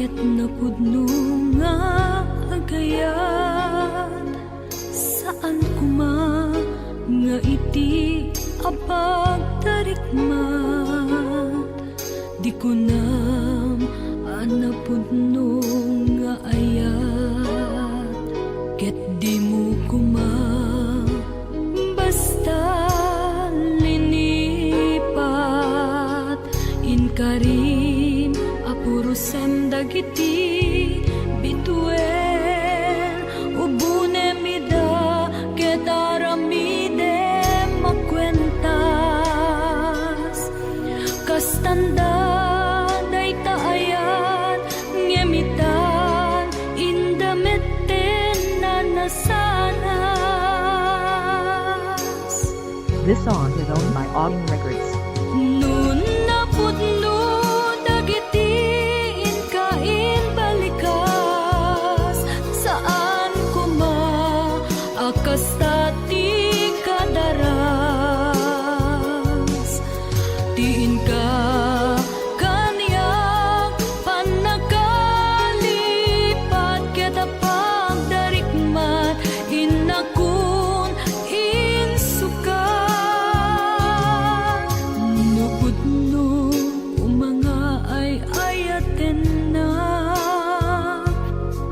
ket napudno nga agayat saan kuma nga iti apagtarikmat di ko nam anapudno nga ayat ket di mo kuma basta linipat inkarim apurusem dagiti bituel ubune mida ket aramide makwentas kastanda dayta ayat ngemitan indameten nanasanas. This song is owned by Auging Records. Nun napudno dagiti inkain balikas saan kuma akastati kadaras tiin ka kanyak panagkalipat kita pagdarikmat inakun insukat nupudno umanga ay ayaten na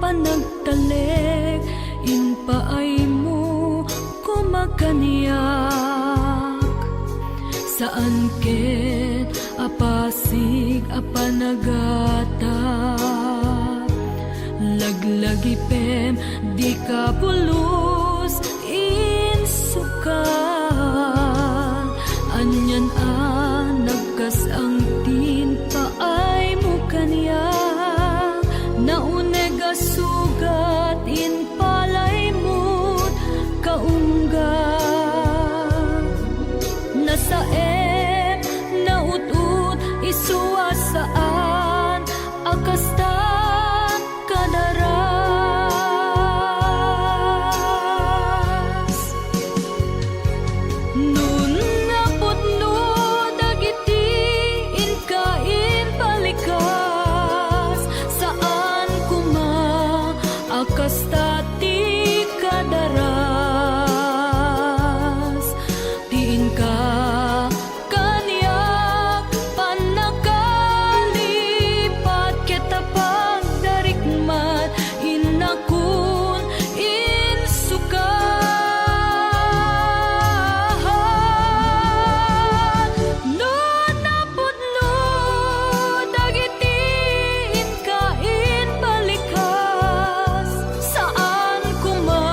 panagtalek inpaay mo kumakaniyak saan ket apasig apanagata laglagi pem di ka pulos insukat anyan nagkas ang tinpa ay mukanya nauneg sugat inpalay mo't kaunggat nasa nautut isuasaan akastan kadaras nun napudno dagiti inkain balikas saan kuma akastati kadaras tiin ka kanyak panagkalipat kita pagdarikmat inakun insukat nun napudno dagiti inkain balikas saan kuma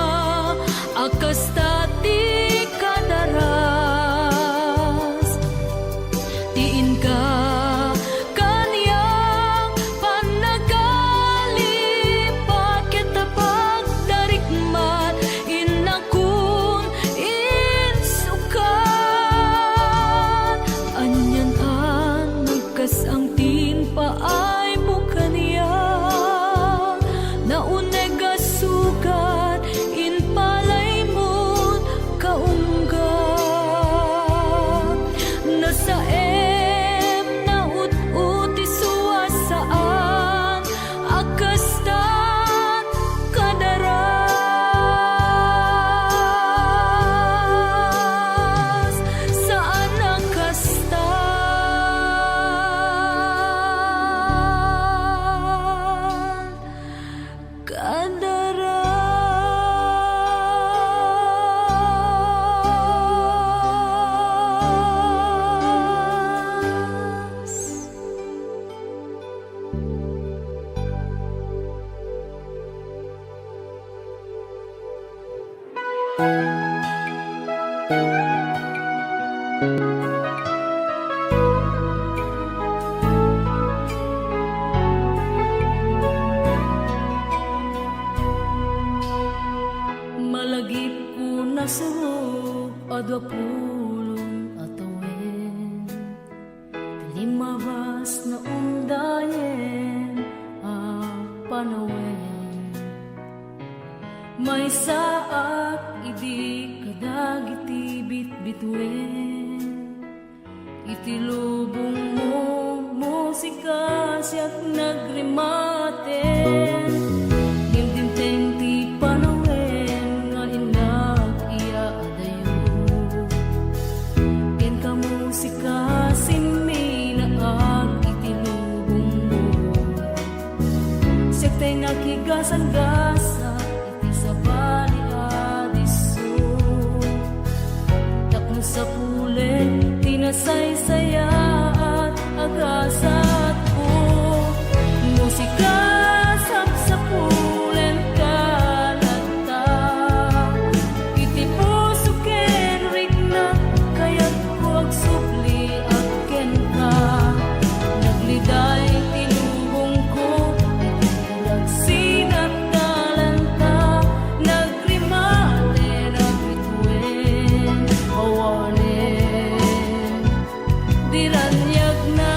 akastati kadaras tiin ka kanyak panagkalipat kita pagdarikmat inakun insukat anyan nagkas ang tinpa ay mukaniya nauneg sugat inpalay mo't kaunggat nasa naut-ut isuasaan akastan kadaras saan akastan kadaras. Malagip ko na suho adwapulong atawen limabas na undayen panawen may saak idi kadagiti bitbitwen iti lubong mo musika siyak nagrimat awaten. Dimdimteng ti panawen nga inak iya adayo. Ken ka musika sinmi na ag itilubong mo. Siktay nakigasan-gasa iti sa bali adiso. Tapno sa pulen tinasaysaya at agasat ko. Musika sa pulen kalata. Iti puso ken rikna kayat ko agsubli at ken ka. Nagliday tilubong ko nagsinat talanta. Nagrimate nagbituen awanen. Diranyag na.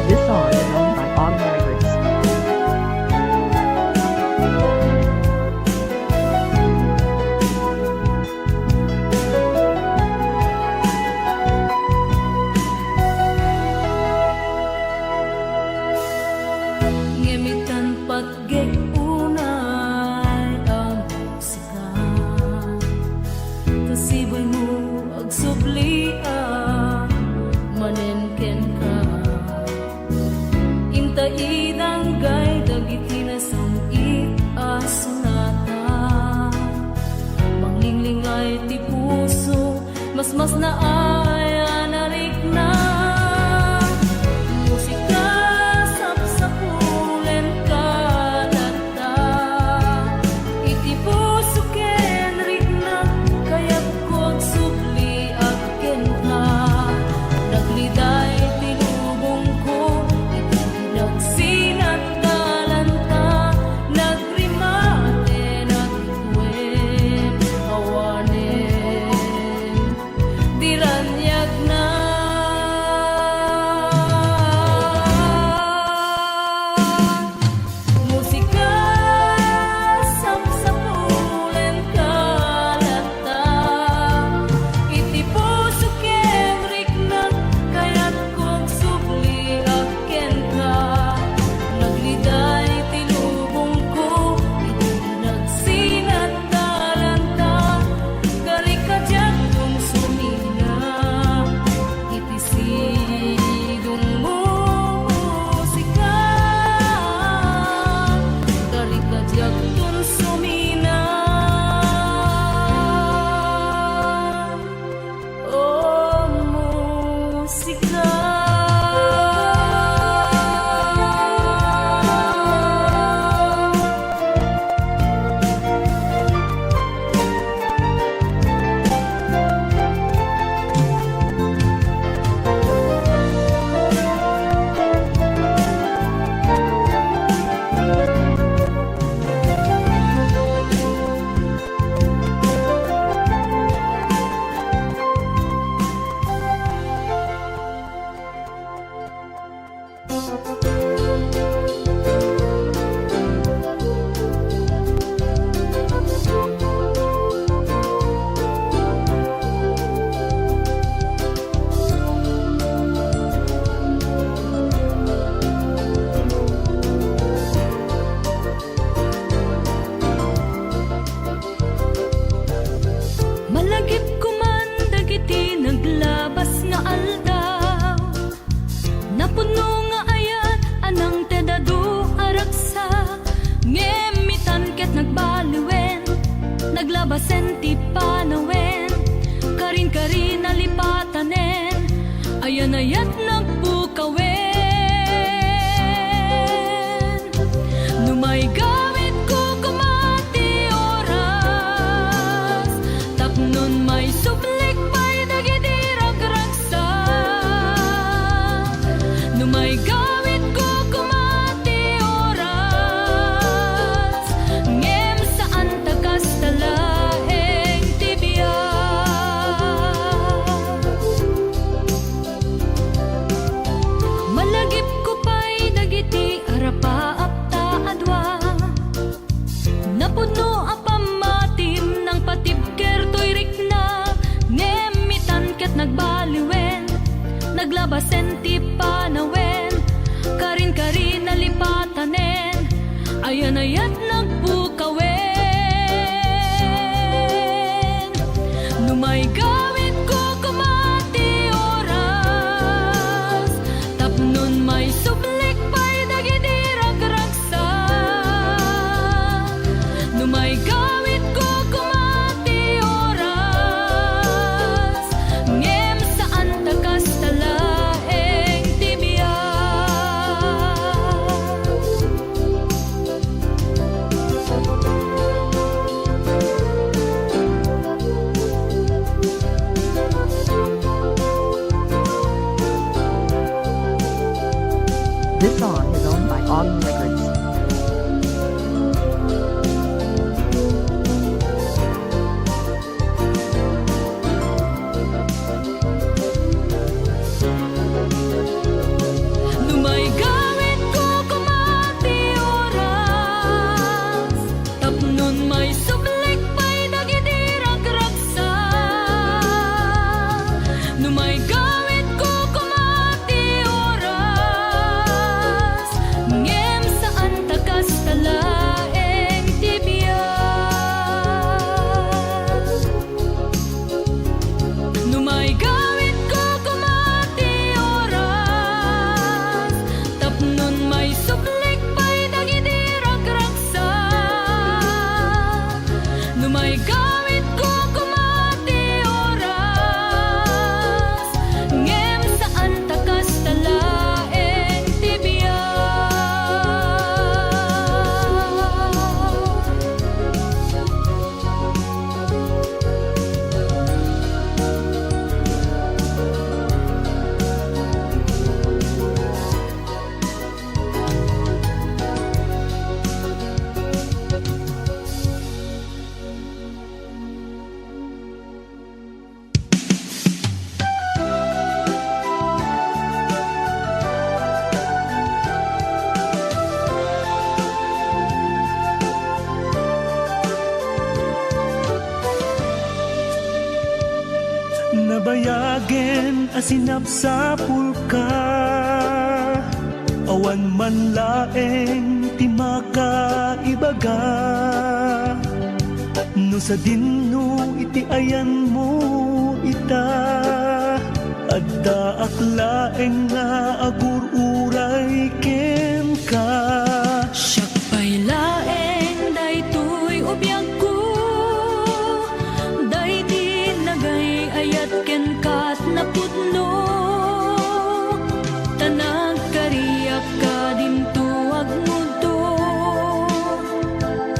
This song is owned by Autumn Records. Ngemitan patgek unay ang musika. Kasiboy mo agsublia manenken ka. Intaidang gay dagiti na samit asunata. Manglingling ti puso mas na ay anarikna. Musika sa pulen kalata. Iti puso ken rikna kayat ko agsubli at ken ka. Nagliday tilubong ko iti nagsinat talanta. Nagrimate nagbituen awanen. Diranyag na. Musika sa pulen kalata. Iti puso ken rikna kayat kong subli ak ken ka. Nagliday tilubong ko iti nagsinat talanta. Kalikadyak kong sumina iti sidong musika. Kalikadyak kong sumina. Oh, musika. Malagip ko man dagiti naglabas nga aldaw. Napuno nga ayan anang tedadu araksa. Ngemitan ket nagbaliwen naglabasen ti panawen. Karin nalipatanen ayan ayat nagbukawen. Numay gawit ko kumati oras. Tapnon may sublik pa'y dagiti ragragsa. Numay gawit ko kumati oras. Ngem saan takas talaeng tibiyas. Malagip ko pa'y dagiti ayan ayat nagpukawin. Numay gawin ko kumati oras, tapnon may sublik pa'y dagidirag raksa. Numay gawin ko kumati oras, ngem saan takas talaeng tibiyas. This song is owned by Autumn Records. Numay gawin ko kumati oras, tapnon may sublik pa'y dagidirag raksa. Numay gawin ko kumati oras, ngem saan takas talaeng tibiyas. Numay gawin ko kumati oras, tapnon may sublik pa'y dagidirag raksa. Numay gawin ko kumati oras, ngem saan takas talaeng Nabayagen asinap sa pulka, awan man laeng timaka ibaga. No sa dinno iti ayan mo ita, adda aklaeng nga agur-uray ken ka. siyak pa'y laeng daytoy ubiyag ko, daydi nagay ayat ken kat napudno. Tanag kariyak ka dinto agmudo,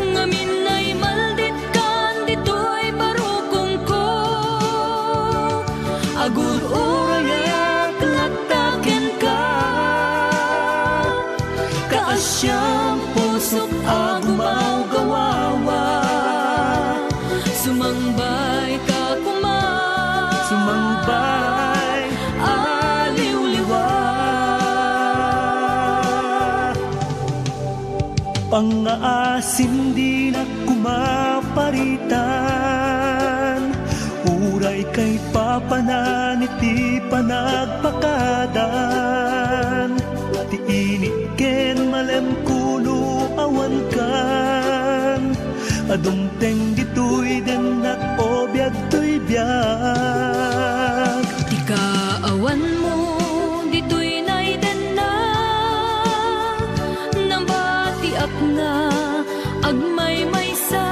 ngamin ay maldit kan dito'y barukong ko. Agur-urayak lataken ka, kaasyang pusok agumaw gawawa. Sumangbay ka kuma, Sumangbay aliw-liwa. Pangaasim di na kumaparitan, uray kay papanan iti panagpakadan. Ti iniken malem kuno awan kan, adumteng ditoy den nak obyag to'y biag. Di kaawan mo dito'y naiden na, nambatiak na agmay maysa.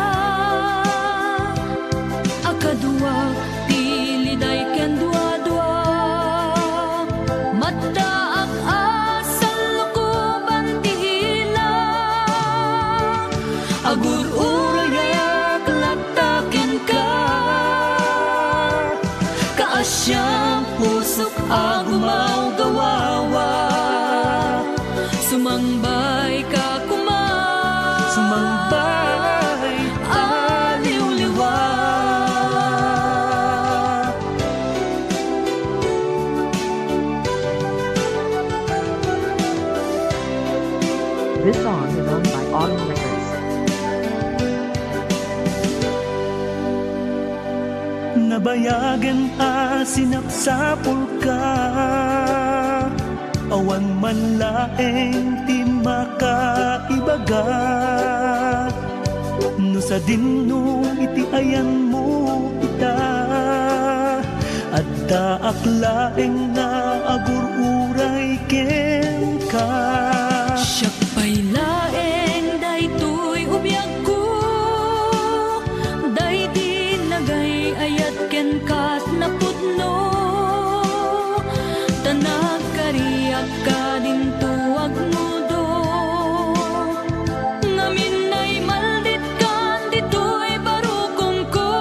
Akadua tiliday ken dua-dua, mataak asal lukuban tihila. Agur-urayak lataken ka, kaasyang pusok agumaw gawawa. Sumangbay ka kuma, Sumangbay aliw-liwa. This song is owned by Autumn Records. Nabayagan asinap sa pulka, awan man laeng ti makaibaga. No sa dinno iti ayan mo ita, at daaklaeng na agururay ken ka. Siya pa'y laeng daytoy ubiyag ko, day di nagay ayat ken kat napudno. Tanag kariyak ka din tuwag mudo, ngamin ay maldit kan dito'y barukong ko.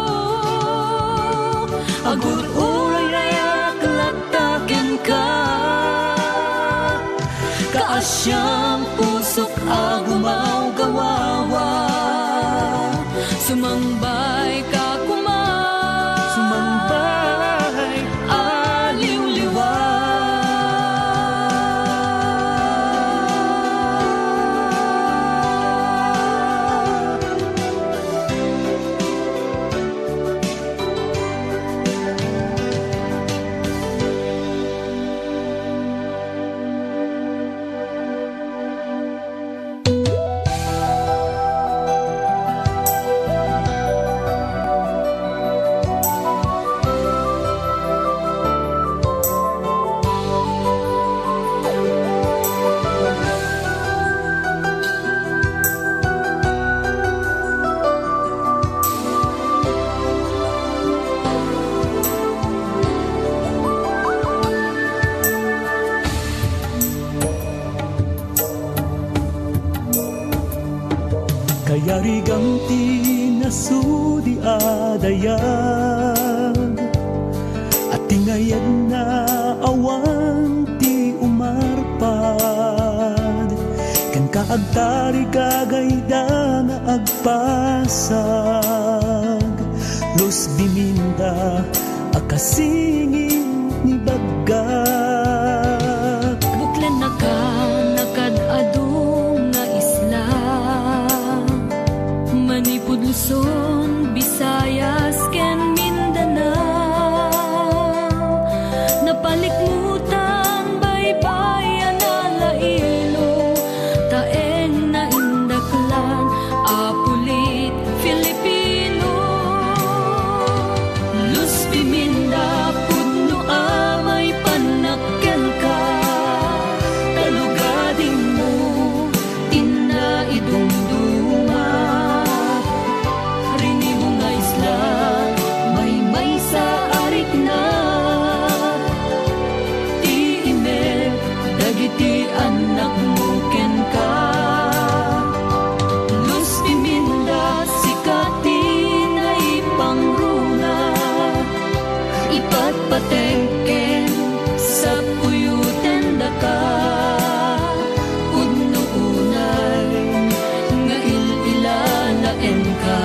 Agur uray aklagtaken ka, kaasyang pusok agumaw gawawa. Sumambay ka kuma, Sumambay aliw-liwa. Kaya rigang tinasudi adayag, at tingayag na awan ti umarpad. Kan kaagtari kagayda nga agpasag, los biminda akasingin ni bagag. Buklan na ka nakadadong nga isla, Manipud, Luzon, Visayas, ken Mindanao. Napalikmutan baybayan alailo, taeng na indaklan apulit Filipino. Luz Biminda pudno amay panakkel ka, talugadin mo tinaidumduma. Rini mo nga isla may sa arik na, ti ime dagiti anak mo ken ka. Luz Biminda sikatin ay pangruna, ipatpatengken sa puyuten da ka. Pudno unay nga ililalaen ka,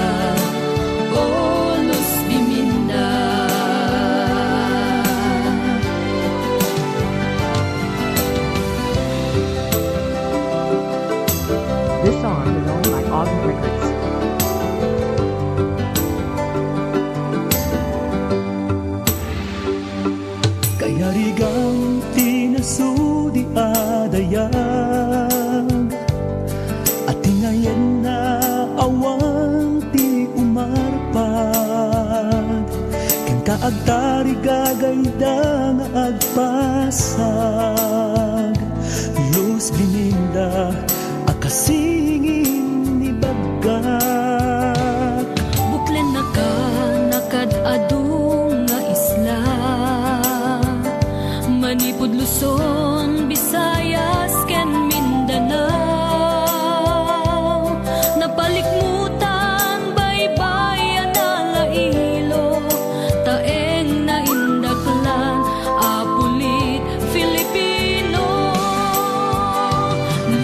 o Luz Biminda. This song is owned by Autumn Records. Kaya rigang tinasudi adayag, at tingayan na awang ti umarpad. Ken kaagtari gagayda nga agpasag, Luz Biminda akasingin ni bagag. Buklen na ka nakadadong nga isla, Manipud, Luzon, Visayas, ken Mindanao. Napalikmutan baybayan alailo, taeng na indaklan apulit Filipino.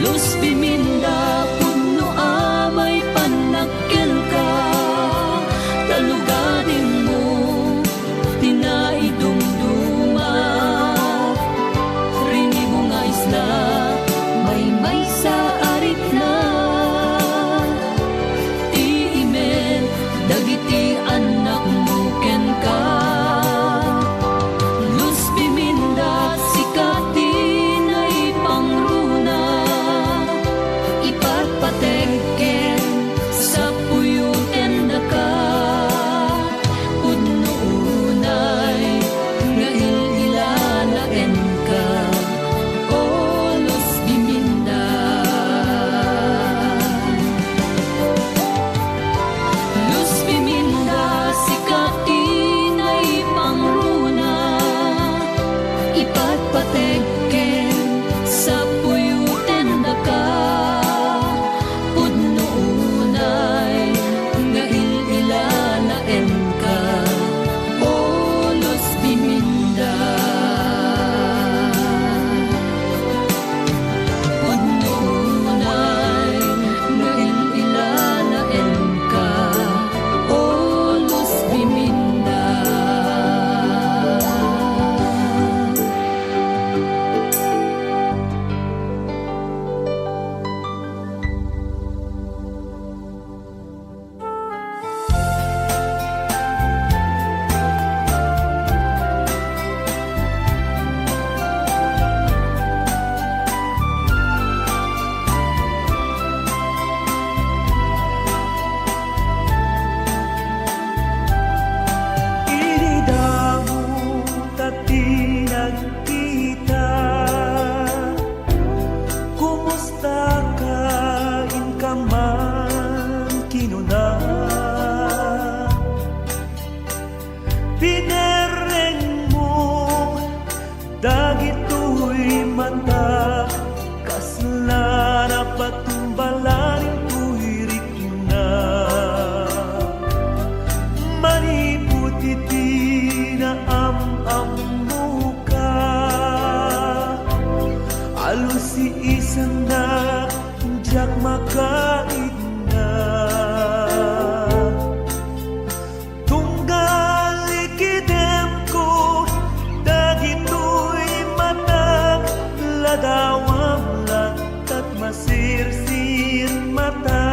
Luz Biminda man kinuna. Pinereng mo dagito'y mata, kasla na patumbalan ko'y rikina. Maniputiti na am-am ka, alusi isang na jak makain na. Tunggal ikidem ko dagito'y mata, ladawam latat masirsir mata.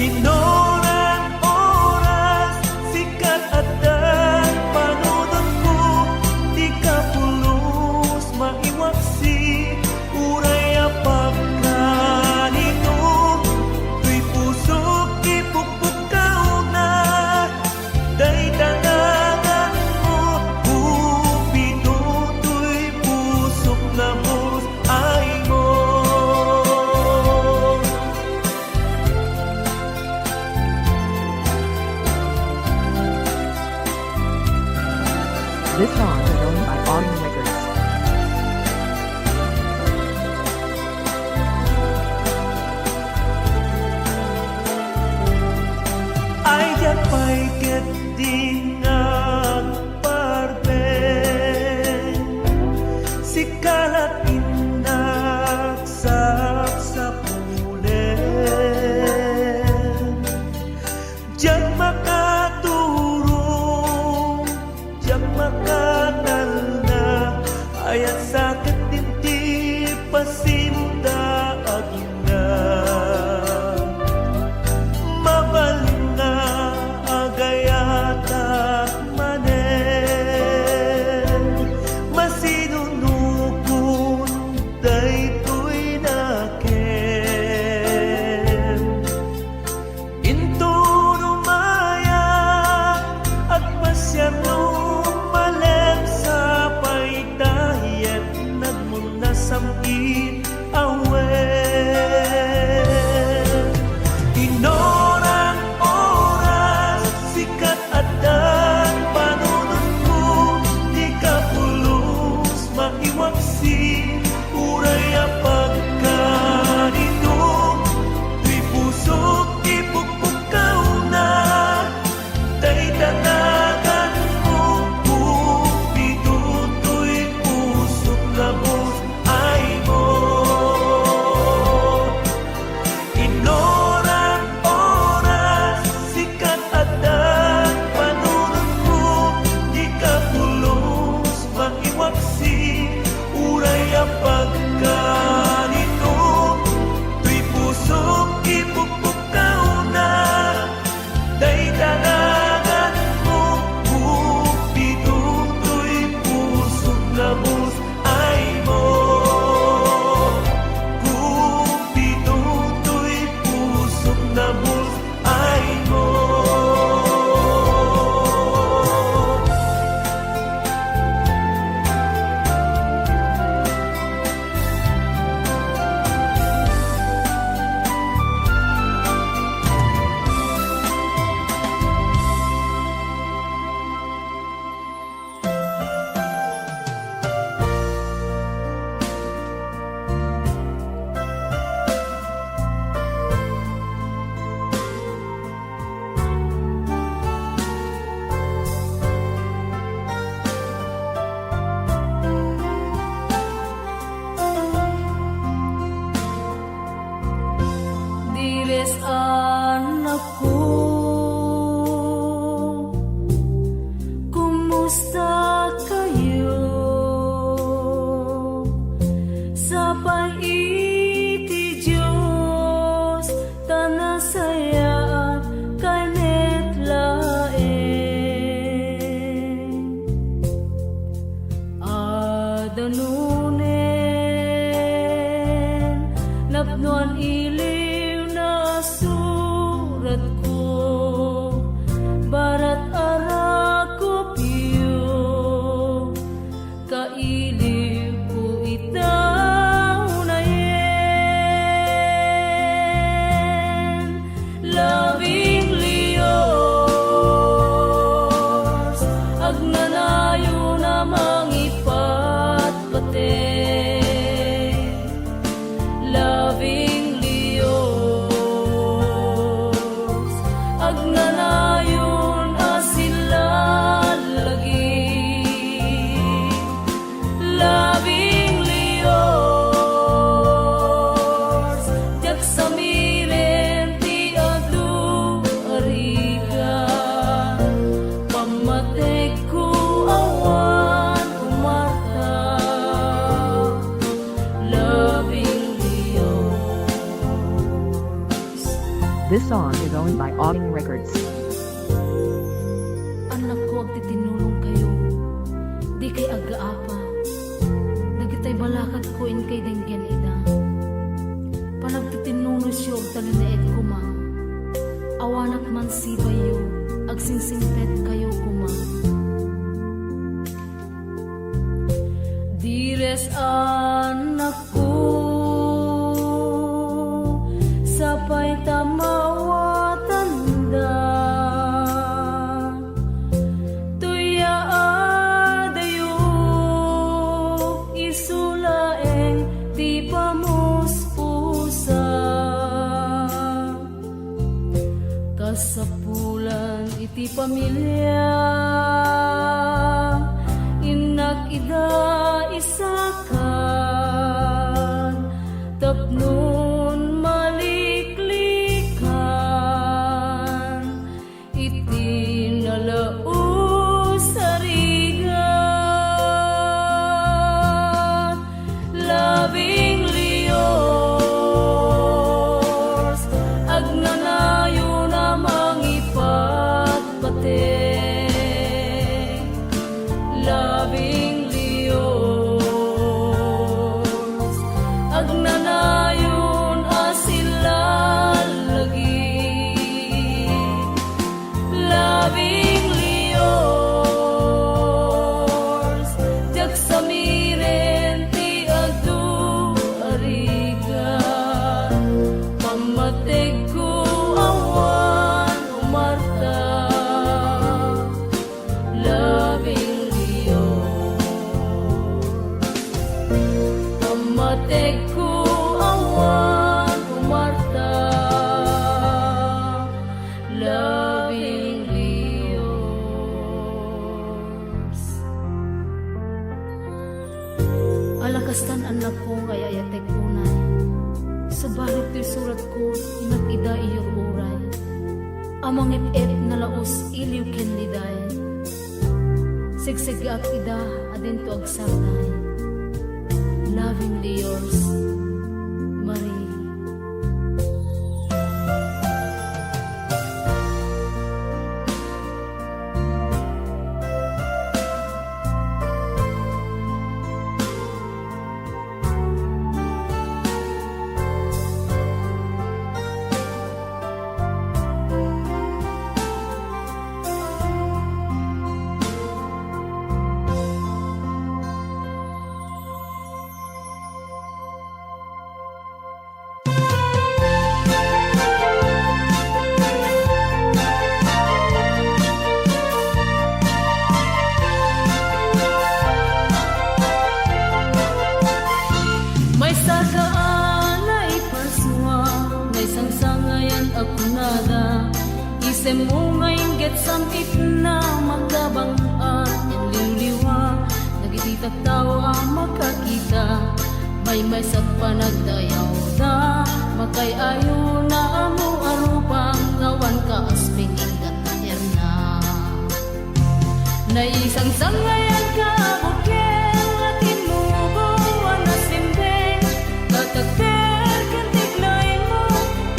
Inoran oras sikat at dan panunod ko, di ka pulos maiwaksi. Uray apagkanito, tuy pusok ipupukao na, day tanangan mo, upito tuy pusok na mos ay mo. This song is owned by Autumn Records. Ay yapay ket di nagparbeng, si kalat inaksap sa pulen. Diyan makaturong, diyan makatal na, ayat sakit dinti pasinda agna. Mabalin nga agayatak manen, masinunukon daytoy naken. Into rumaya at pasyano malem sa paitayet, nagmunasamit awen. Inorang oras sikat at dan panunod ko, di ka pulos maiwaksi. Uray apagkanito, tuy pusok ipupukao na, day tanagan mo, upito tuy pusok na mos ay mo. Inorang oras sikat at dan panunod ko, di ka pulos maiwaksi. Uray apagkanito, tuy pusok ipupukao na, day tanagan mo, upito tuy pusok na mos ay mo. Upito tuy pusok na mos ay mo. Diles anak ko, kumusta kayo? Sa paiti Diyos, tanasaya at kanet laeng. Adanunen, napnuan iliw na surat ko, barat arako piyo, kailiw ko itaw na yen. This song is owned by Auditing Records. Anak ko, agtitinulong kayo. Di kay agaapa. Nagitay balakad ko in kay denggen ida. Panagtitinulong siyo og talinaed ko ma. Awanak man sibayo, agsingsingpet kayo kuma. Dires anak ko, sapay tamawa tanda. Tuya adayo, isulaeng di pamuspusa. Kasapulan iti pamilya, inak ida isakan, tapnon maliklikan, iti nalaus sarigan, lovingly yours, agnanayo na mangipatpate. Lovingly yours, agnanayon asilalagi. Lovingly yours, jagsamiren ti adu arigan, pamatek ko awan umarta. Lovingly pamatek ko awan umarta. Lovingly yours. Alakastan anak ko kaya yatek unay. Subalit ti surat ko inat ida iyo uray. Amang ip na laos iliw ken liday. Sigsig ak ida adin to agsarnay. Lovingly yours, Marie. May sagaan na ipaswa, may sangsangayan ako nada. Isem mo ngayon get samit na magkabangaan, yung liliwa, nagititat tao ang makakita. May sa panagdayaw da, makay ayo na amo arupang ngawan ka asping ingat na erna. Na isang sangayan ka bukeng atin mo buwan na simbeng. Tatagter kan tignain mo,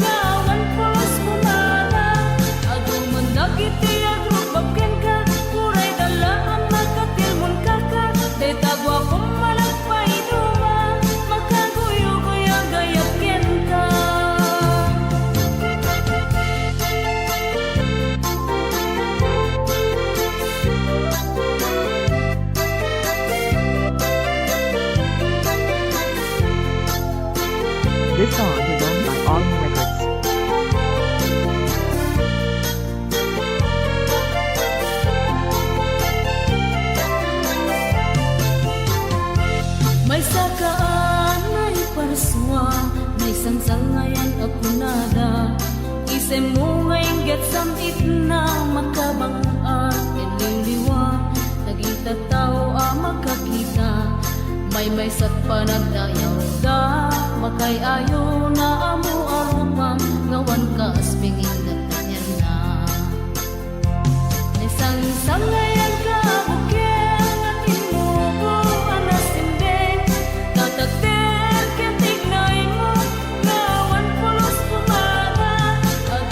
kawan pulos kumana. Aduman nagiti agrubabken ka, kuray dalaan magkatilmon kaka. Detagwa kong malagpay duma, magkaguyo-guya gayapken ka. This song is owned by Auditing Records. May sakaan na ipaswa, may sangsangayan ako nada. Isem mo ngayon get samit na makabangaan, ililiwa, nagita tao ang makakita. May sat panagdayaw da, makay ayo na amo arupang ngawan ka aspingin na kanyan na. May sangsangayan ka bukeng at inubo anasimbeng. Tatagter ken tignain mo, ngawan pulos kumana. At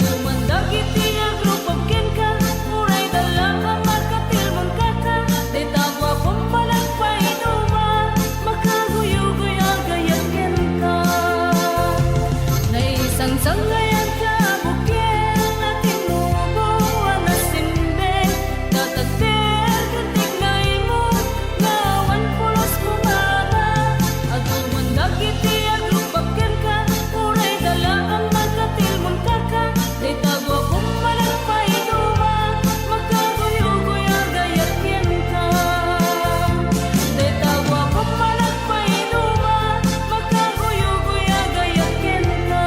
sangayan ka bukyan natin mubuan na simbeng tatagder katignay mo ngawan pulos kumama agong mandakiti aglupakin ka uray dala ang magkatilmon kaka day tago akong malagpay duma magkaguyuguya gayat yan ka day tago akong malagpay duma magkaguyuguya gayat yan ka.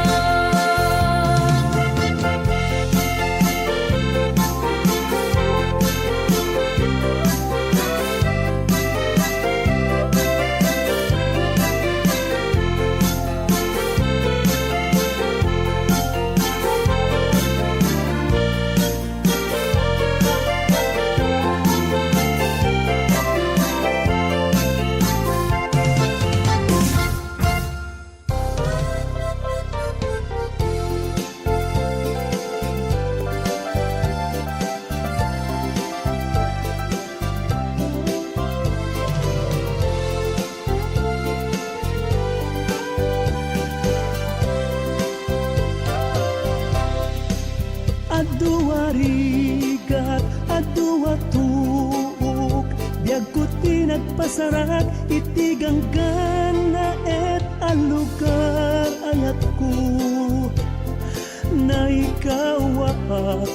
Adua rigat, adua tuok, biag ko tinagpasarak, itiganggan na et alugar angat ko. Naikawaak,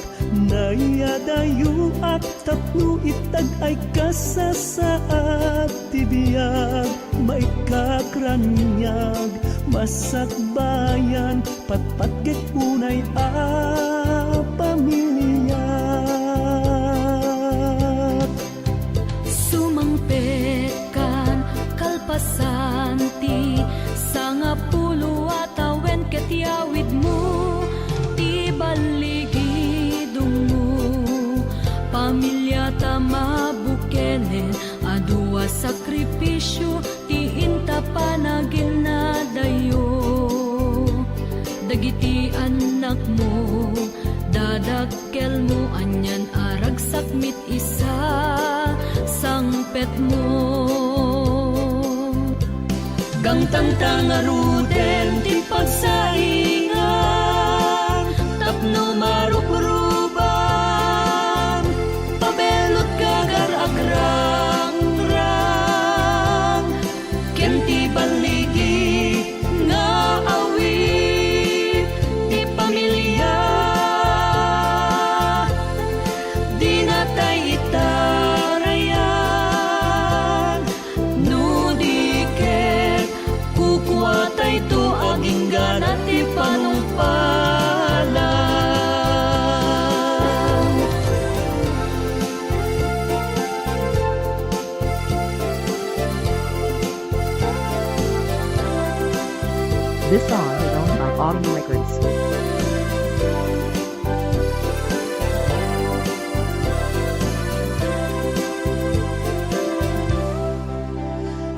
naiyadayo at tapno itag ay kasasaat tibiyag, maikakranyag, masakbayan, patpatgit unay pamilya. Sumangpetkan kalpasanti sanga pulo atawen ketiyawid mo ti baligidong mo pamilya ta mabukenen adua sakripisyo ti inta panagin na dayo dagiti anak mo dadakkel mo anyan arag sakmit isa sangpet mo gangtang tangaruden ti pagsaingan tapno marupruban pabelot gagar agrang-rang ken ti baligi nga awit ti pamilya di natay itarayan no diket kukuatay to aging ganat ti panumpalan. This song is owned by Audio Records.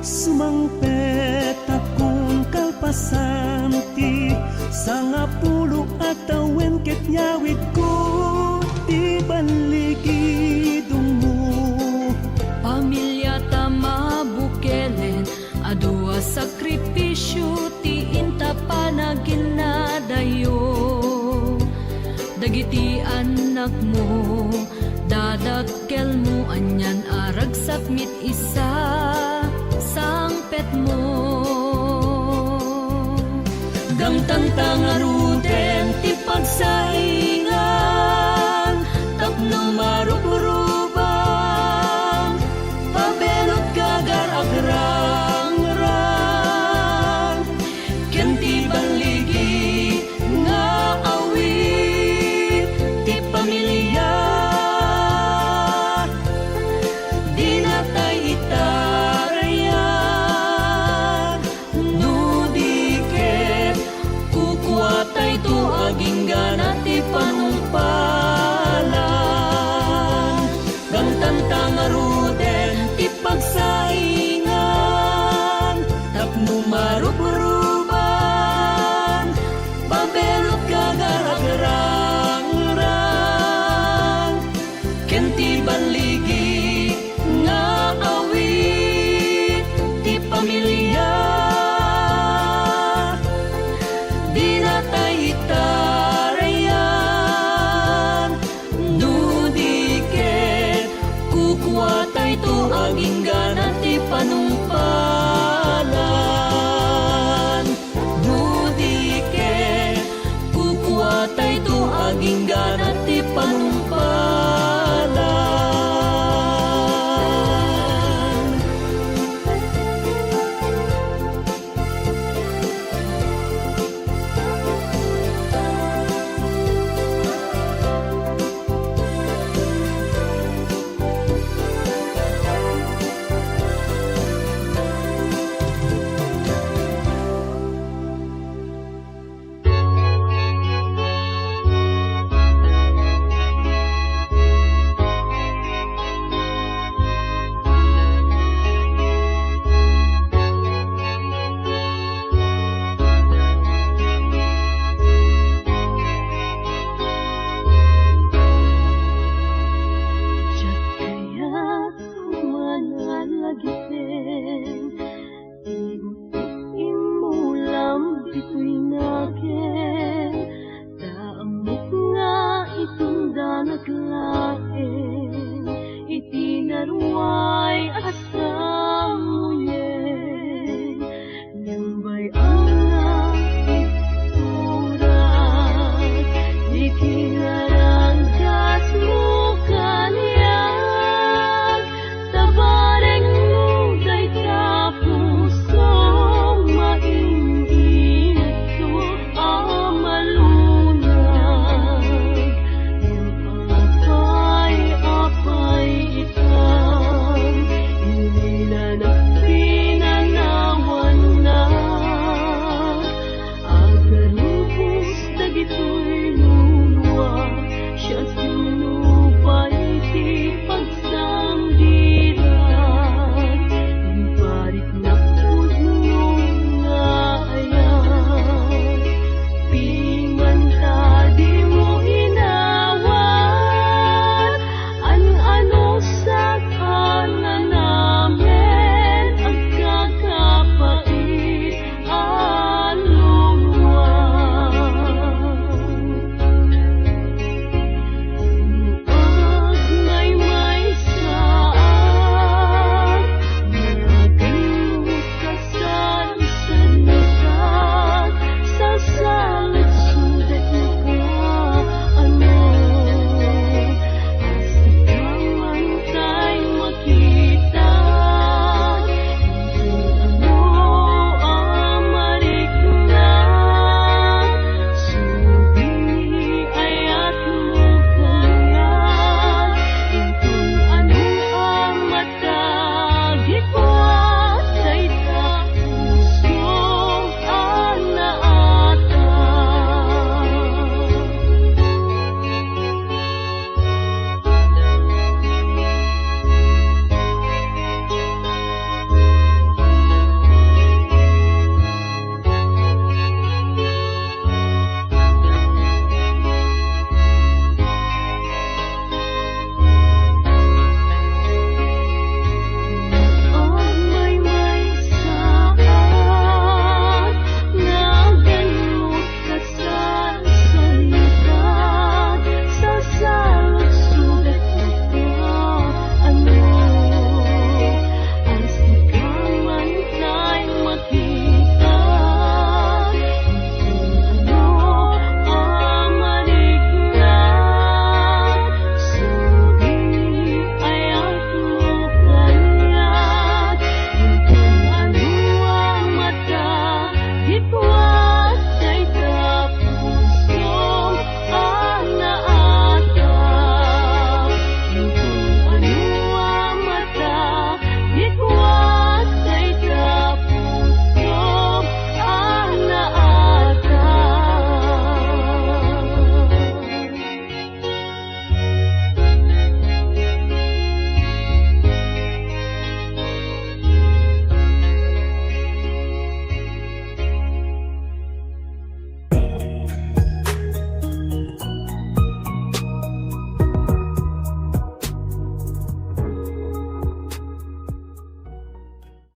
Sumangpet akong kalpasanti sanga pulo atawen ket nyawid ko ti baligidong mo. Pamilya ta mabukelen adua sakripisyo ti inta panagin na dayo dagiti anak mo dadakkel mo anyan arag sakmit isa sangpet mo gangtang tangaruden ti pagsaingan tapno marupurubang pabelot gagar agrang-rang ken ti baligi nga awit ti pamilya di natay itarayan no diket kukuatay to aging ganat ti panumpa